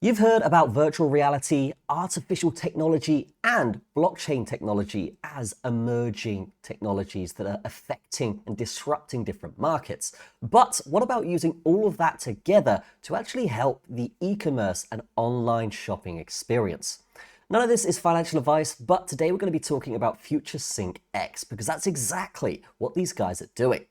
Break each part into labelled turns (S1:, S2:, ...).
S1: You've heard about virtual reality, artificial technology, and blockchain technology as emerging technologies that are affecting and disrupting different markets. But what about using all of that together to actually help the e-commerce and online shopping experience? None of this is financial advice, but today we're going to be talking about Futuresyncx because that's exactly what these guys are doing.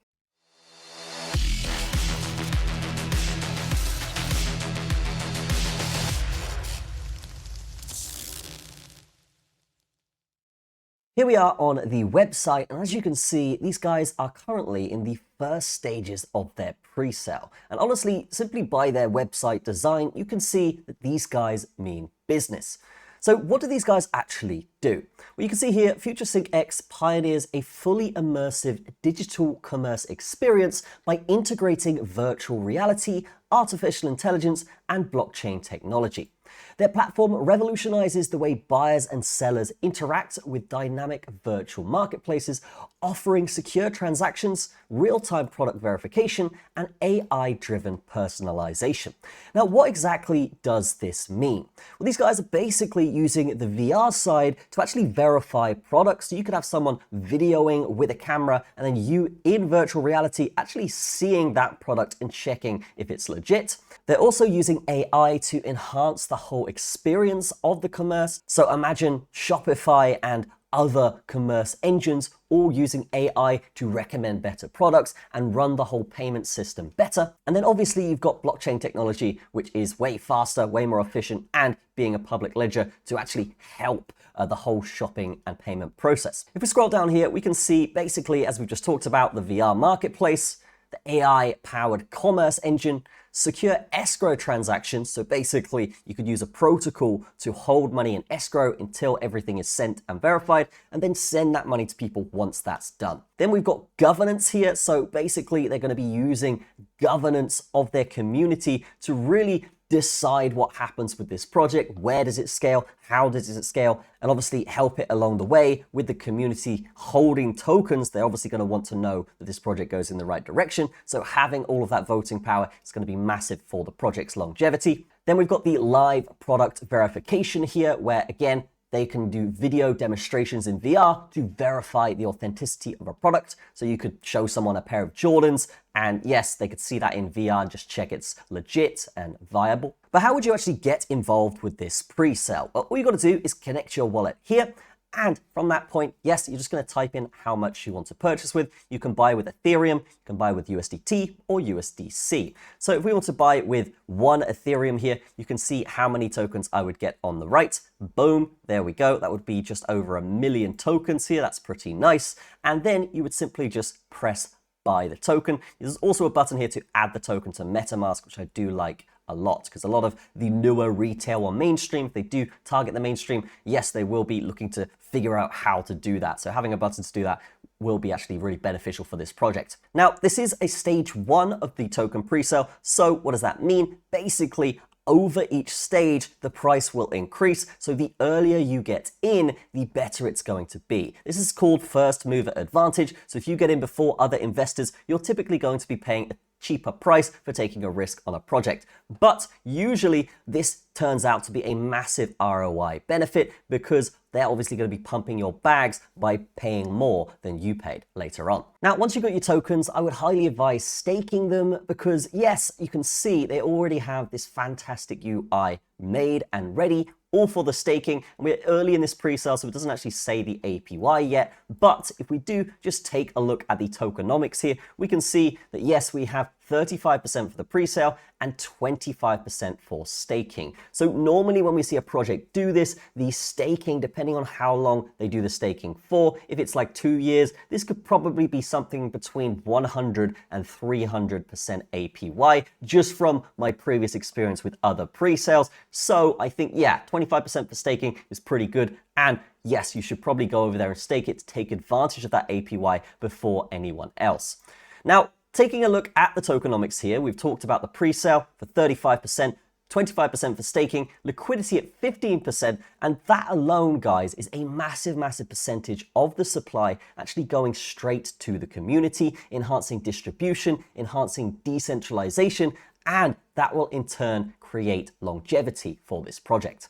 S1: Here we are on the website, and as you can see, these guys are currently in the first stages of their pre-sale. And honestly, simply by their website design, you can see that these guys mean business. So what do these guys actually do? Well, you can see here, Futuresyncx pioneers a fully immersive digital commerce experience by integrating virtual reality, artificial intelligence, and blockchain technology. Their platform revolutionizes the way buyers and sellers interact with dynamic virtual marketplaces, offering secure transactions, real-time product verification, and AI-driven personalization. Now, what exactly does this mean? Well, these guys are basically using the VR side to actually verify products. So you could have someone videoing with a camera and then you in virtual reality actually seeing that product and checking if it's legit. They're also using AI to enhance the whole experience of the commerce. So imagine Shopify and other commerce engines all using AI to recommend better products and run the whole payment system better. And then obviously you've got blockchain technology, which is way faster, way more efficient, and being a public ledger to actually help the whole shopping and payment process. If we scroll down here, we can see basically, as we've just talked about, the VR marketplace, the AI-powered commerce engine, secure escrow transactions. So basically, you could use a protocol to hold money in escrow until everything is sent and verified, and then send that money to people once that's done. Then we've got governance here. So basically, they're going to be using governance of their community to really decide what happens with this project, where does it scale, how does it scale, and obviously help it along the way with the community holding tokens. They're obviously going to want to know that this project goes in the right direction. So having all of that voting power is going to be massive for the project's longevity. Then we've got the live product verification here, where again, they can do video demonstrations in VR to verify the authenticity of a product. So you could show someone a pair of Jordans and yes, they could see that in VR and just check it's legit and viable. But how would you actually get involved with this pre-sale? Well, all you got to do is connect your wallet here. And from that point, yes, you're just going to type in how much you want to purchase with. You can buy with Ethereum, you can buy with USDT or USDC. So if we want to buy with 1 Ethereum here, you can see how many tokens I would get on the right. Boom, there we go. That would be just over 1 million tokens here. That's pretty nice. And then you would simply just press buy the token. There's also a button here to add the token to MetaMask, which I do like a lot, because a lot of the newer retail or mainstream, if they do target the mainstream, yes, they will be looking to figure out how to do that. So having a button to do that will be actually really beneficial for this project. Now, this is a stage 1 of the token pre-sale. So what does that mean? Basically, over each stage, the price will increase. So the earlier you get in, the better it's going to be. This is called first mover advantage. So if you get in before other investors, you're typically going to be paying a cheaper price for taking a risk on a project. But usually this turns out to be a massive ROI benefit because they're obviously going to be pumping your bags by paying more than you paid later on. Now, once you've got your tokens, I would highly advise staking them because yes, you can see they already have this fantastic UI made and ready, all for the staking. And we're early in this pre-sale, so it doesn't actually say the APY yet. But if we do just take a look at the tokenomics here, we can see that yes, we have 35% for the pre-sale and 25% for staking. So normally when we see a project do this, the staking, depending on how long they do the staking for, if it's like 2 years, this could probably be something between 100 and 300% APY, just from my previous experience with other pre-sales. So I think, yeah, 25% for staking is pretty good. And yes, you should probably go over there and stake it to take advantage of that APY before anyone else. Now, taking a look at the tokenomics here, we've talked about the pre-sale for 35%, 25% for staking, liquidity at 15%, and that alone, guys, is a massive, massive percentage of the supply actually going straight to the community, enhancing distribution, enhancing decentralization, and that will in turn create longevity for this project.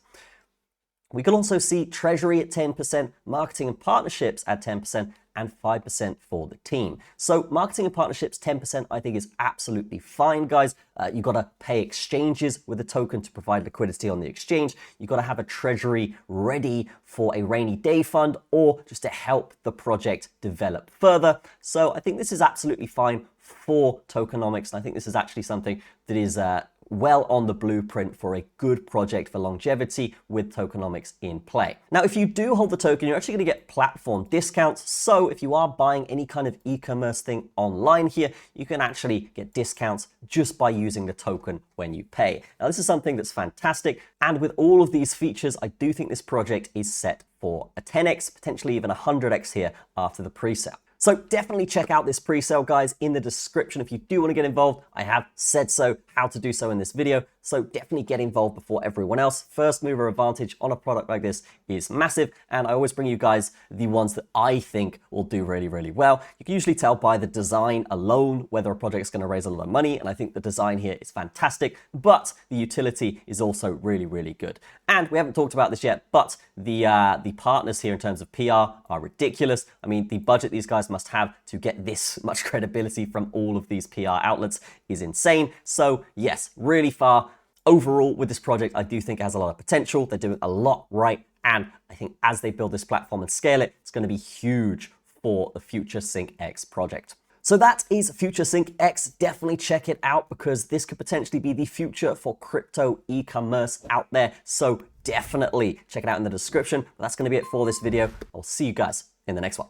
S1: We can also see treasury at 10%, marketing and partnerships at 10%, and 5% for the team. So marketing and partnerships, 10%, I think is absolutely fine, guys. You've got to pay exchanges with a token to provide liquidity on the exchange. You've got to have a treasury ready for a rainy day fund or just to help the project develop further. So I think this is absolutely fine for tokenomics. And I think this is actually something that is well on the blueprint for a good project for longevity with tokenomics in play. Now, if you do hold the token, you're actually going to get platform discounts. So if you are buying any kind of e-commerce thing online here, you can actually get discounts just by using the token when you pay. Now, this is something that's fantastic. And with all of these features, I do think this project is set for a 10x, potentially even 100x here after the pre-sale. So definitely check out this pre-sale, guys, in the description if you do want to get involved. I have said so, how to do so in this video. So definitely get involved before everyone else. First mover advantage on a product like this is massive. And I always bring you guys the ones that I think will do really, really well. You can usually tell by the design alone whether a project is going to raise a lot of money. And I think the design here is fantastic, but the utility is also really, really good. And we haven't talked about this yet, but the partners here in terms of PR are ridiculous. I mean, the budget these guys must have to get this much credibility from all of these PR outlets is insane. So yes, really far. Overall, with this project, I do think it has a lot of potential. They're doing a lot right. And I think as they build this platform and scale it, it's going to be huge for the Futuresyncx project. So that is Futuresyncx. Definitely check it out because this could potentially be the future for crypto e-commerce out there. So definitely check it out in the description. But that's going to be it for this video. I'll see you guys in the next one.